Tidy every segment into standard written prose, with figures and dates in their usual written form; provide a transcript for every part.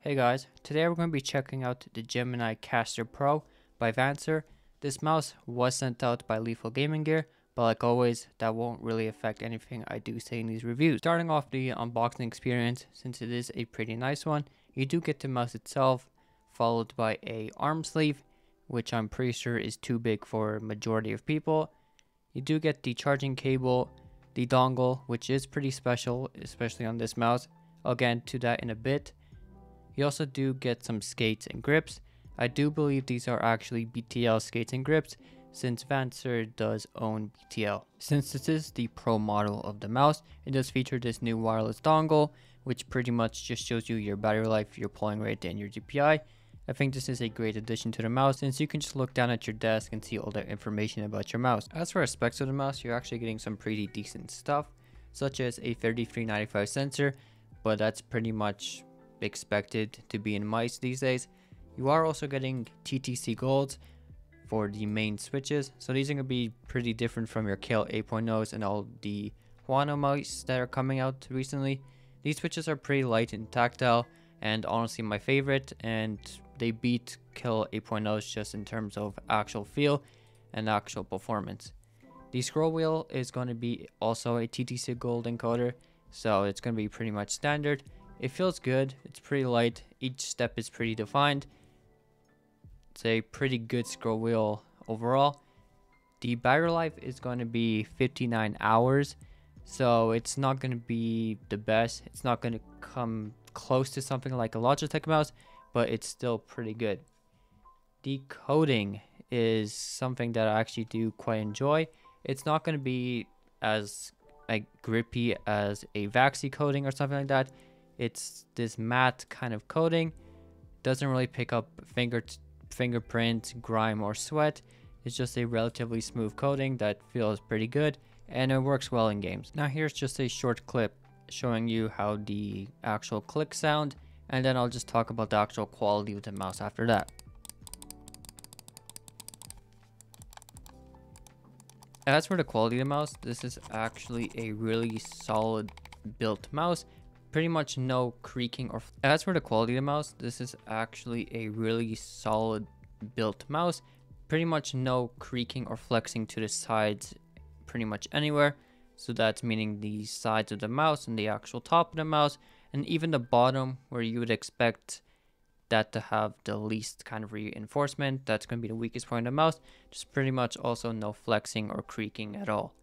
Hey guys, today we're going to be checking out the Gemini Castor Pro by Vancer. This mouse was sent out by Lethal Gaming Gear, but like always, that won't really affect anything I do say in these reviews. Starting off the unboxing experience, since it is a pretty nice one, you do get the mouse itself, followed by a arm sleeve, which I'm pretty sure is too big for majority of people. You do get the charging cable, the dongle, which is pretty special, especially on this mouse. I'll get into that in a bit. You also do get some skates and grips. I do believe these are actually BTL skates and grips, since Vancer does own BTL. Since this is the Pro model of the mouse, it does feature this new wireless dongle, which pretty much just shows you your battery life, your polling rate, and your DPI. I think this is a great addition to the mouse, since you can just look down at your desk and see all the information about your mouse. As for the specs of the mouse, you're actually getting some pretty decent stuff, such as a 3395 sensor, but that's pretty much expected to be in mice these days. You are also getting TTC golds for the main switches, so these are going to be pretty different from your Kale 8.0s and all the Huano mice that are coming out recently. These switches are pretty light and tactile, and honestly my favorite, and they beat Kale 8.0s just in terms of actual feel and actual performance. The scroll wheel is going to be also a TTC gold encoder, so it's going to be pretty much standard. It feels good, it's pretty light, each step is pretty defined. It's a pretty good scroll wheel overall. The battery life is going to be 59 hours, so it's not going to be the best. It's not going to come close to something like a Logitech mouse, but it's still pretty good. The coating is something that I actually do quite enjoy. It's not going to be as grippy as a Vaxi coating or something like that. It's this matte kind of coating, doesn't really pick up fingerprint, grime, or sweat. It's just a relatively smooth coating that feels pretty good, and it works well in games. Now here's just a short clip showing you how the actual clicks sound, and then I'll just talk about the actual quality of the mouse after that. As for the quality of the mouse, this is actually a really solid built mouse. Pretty much no creaking or as for the quality of the mouse, this is actually a really solid built mouse. Pretty much no creaking or flexing to the sides pretty much anywhere. So that's meaning the sides of the mouse and the actual top of the mouse, and even the bottom where you would expect that to have the least kind of reinforcement. That's going to be the weakest point of the mouse. Just pretty much also no flexing or creaking at all.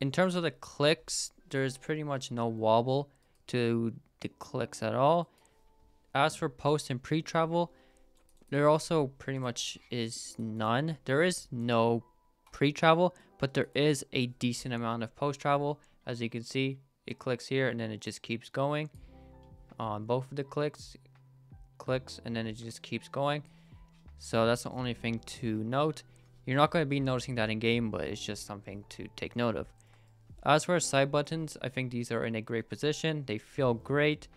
In terms of the clicks, there's pretty much no wobble to the clicks at all. As for post and pre-travel, there also pretty much is none. There is no pre-travel, but there is a decent amount of post-travel. As you can see, it clicks here and then it just keeps going on both of the clicks, and then it just keeps going. So that's the only thing to note. You're not going to be noticing that in game, but it's just something to take note of. As for side buttons, I think these are in a great position. They feel great.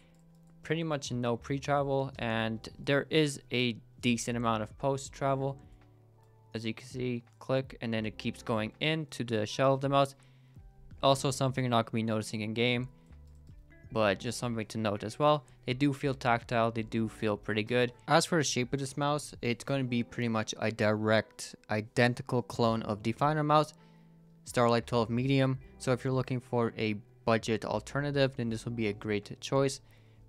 Pretty much no pre-travel, and there is a decent amount of post-travel. As you can see, click, and then it keeps going into the shell of the mouse. Also something you're not going to be noticing in game, but just something to note as well. They do feel tactile. They do feel pretty good. As for the shape of this mouse, it's going to be pretty much a direct, identical clone of the Finalmouse Starlight 12 medium. So if you're looking for a budget alternative, then this will be a great choice.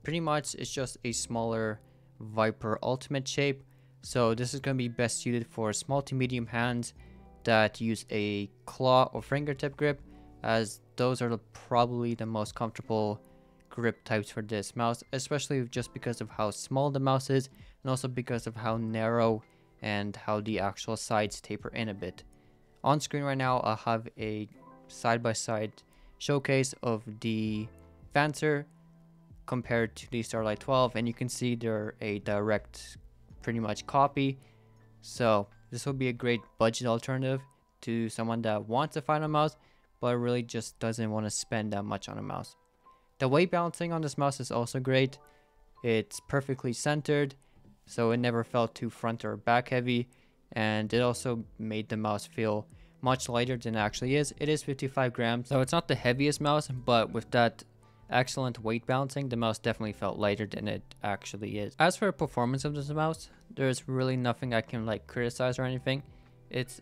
Pretty much it's just a smaller Viper Ultimate shape, so this is going to be best suited for small to medium hands that use a claw or fingertip grip, as those are probably the most comfortable grip types for this mouse, especially just because of how small the mouse is, and also because of how narrow and how the actual sides taper in a bit. On screen right now, I'll have a side-by-side showcase of the Vancer compared to the Starlight 12, and you can see they're a direct pretty much copy. So this will be a great budget alternative to someone that wants a Finalmouse but really just doesn't want to spend that much on a mouse. The weight balancing on this mouse is also great. It's perfectly centered, so it never felt too front or back heavy, and it also made the mouse feel much lighter than it actually is. It is 55 grams, so it's not the heaviest mouse, but with that excellent weight balancing. The mouse definitely felt lighter than it actually is. As for the performance of this mouse, there's really nothing I can like criticize or anything. It's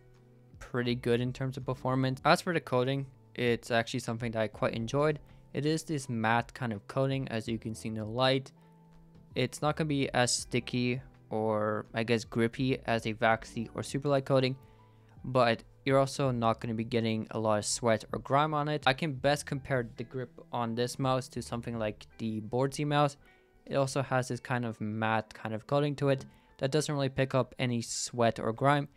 pretty good in terms of performance. As for the coating, it's actually something that I quite enjoyed. It is this matte kind of coating, as you can see in the light. It's not going to be as sticky or I guess grippy as a Waxy or Superlight coating, but you're also not going to be getting a lot of sweat or grime on it. I can best compare the grip on this mouse to something like the Boardsy mouse. It also has this kind of matte kind of coating to it that doesn't really pick up any sweat or grime,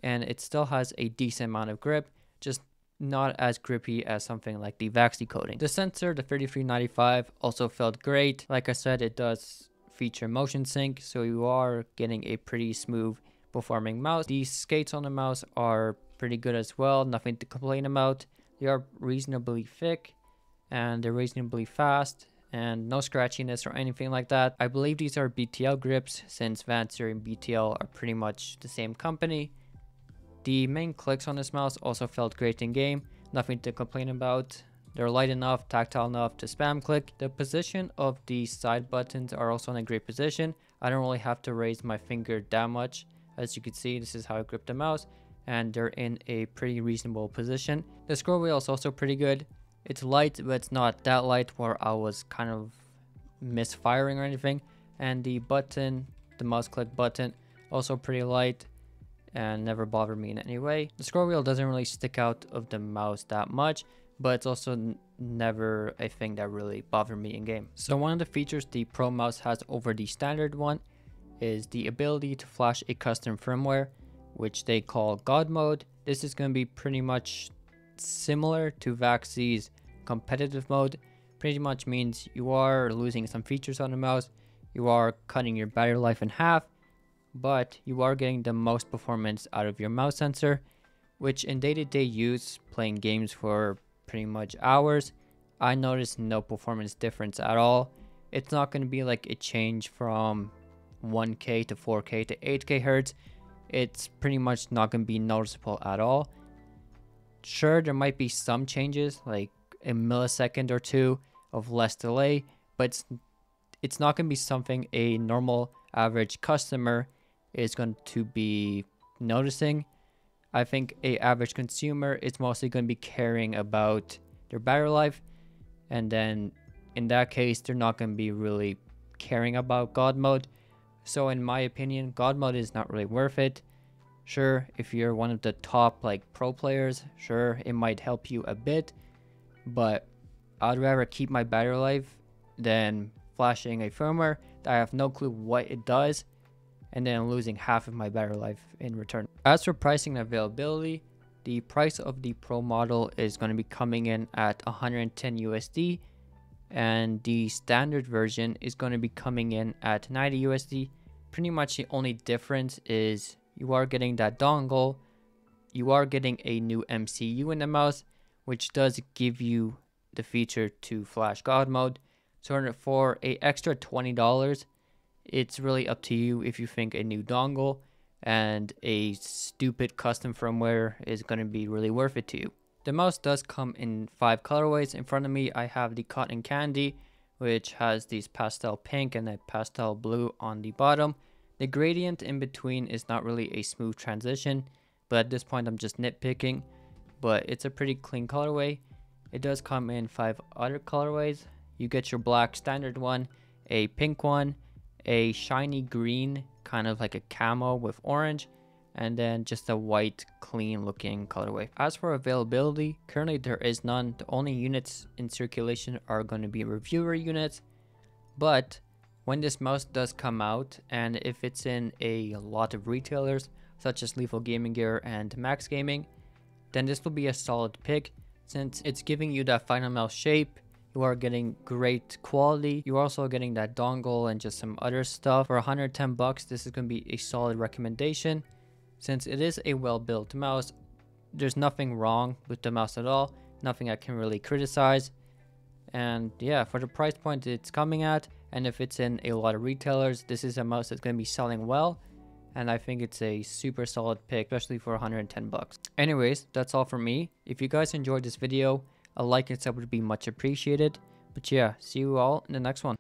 and it still has a decent amount of grip, just not as grippy as something like the Waxy coating. The sensor, the 3395, also felt great. Like I said, it does feature motion sync, so you are getting a pretty smooth performing mouse. The skates on the mouse are pretty good as well, nothing to complain about. They are reasonably thick and they're reasonably fast and no scratchiness or anything like that. I believe these are BTL grips, since Vancer and BTL are pretty much the same company. The main clicks on this mouse also felt great in game, nothing to complain about. They're light enough, tactile enough to spam click. The position of the side buttons are also in a great position. I don't really have to raise my finger that much. As you can see, this is how I grip the mouse, and they're in a pretty reasonable position. The scroll wheel is also pretty good. It's light, but it's not that light where I was kind of misfiring or anything. And the button, the mouse click button, also pretty light and never bothered me in any way. The scroll wheel doesn't really stick out of the mouse that much, but it's also never a thing that really bothered me in game. So one of the features the Pro mouse has over the standard one is the ability to flash a custom firmware, which they call God mode. This is going to be pretty much similar to Waxy's competitive mode. Pretty much means you are losing some features on the mouse, you are cutting your battery life in half, but you are getting the most performance out of your mouse sensor, which in day-to-day use, playing games for pretty much hours, I noticed no performance difference at all. It's not going to be like a change from 1K to 4K to 8K hertz. It's pretty much not going to be noticeable at all. Sure, there might be some changes, like a millisecond or two of less delay, but it's not going to be something a normal average customer is going to be noticing. I think a average consumer is mostly going to be caring about their battery life, and then in that case they're not going to be really caring about God mode. So in my opinion, God mode is not really worth it. Sure, if you're one of the top like pro players, sure, it might help you a bit, but I'd rather keep my battery life than flashing a firmware that I have no clue what it does and then losing half of my battery life in return. As for pricing and availability, the price of the Pro model is going to be coming in at 110 USD, and the standard version is going to be coming in at 90 USD. Pretty much the only difference is you are getting that dongle, you are getting a new MCU in the mouse, which does give you the feature to flash God mode. So for a extra $20, it's really up to you if you think a new dongle and a stupid custom firmware is going to be really worth it to you. The mouse does come in 5 colorways. In front of me I have the Cotton Candy, which has these pastel pink and a pastel blue on the bottom. The gradient in between is not really a smooth transition, but at this point I'm just nitpicking, but it's a pretty clean colorway. It does come in 5 other colorways. You get your black standard one, a pink one, a shiny green, kind of like a camo with orange, and then just a white clean looking colorway. As for availability, currently there is none. The only units in circulation are going to be reviewer units, but when this mouse does come out, and if it's in a lot of retailers such as Lethal Gaming Gear and Max Gaming, then this will be a solid pick since it's giving you that Finalmouse shape. You are getting great quality. You're also getting that dongle and just some other stuff. For 110 bucks, this is going to be a solid recommendation. Since it is a well-built mouse, there's nothing wrong with the mouse at all. Nothing I can really criticize. And yeah, for the price point it's coming at, and if it's in a lot of retailers, this is a mouse that's going to be selling well. And I think it's a super solid pick, especially for 110 bucks. Anyways, that's all from me. If you guys enjoyed this video, a like and sub would be much appreciated. But yeah, see you all in the next one.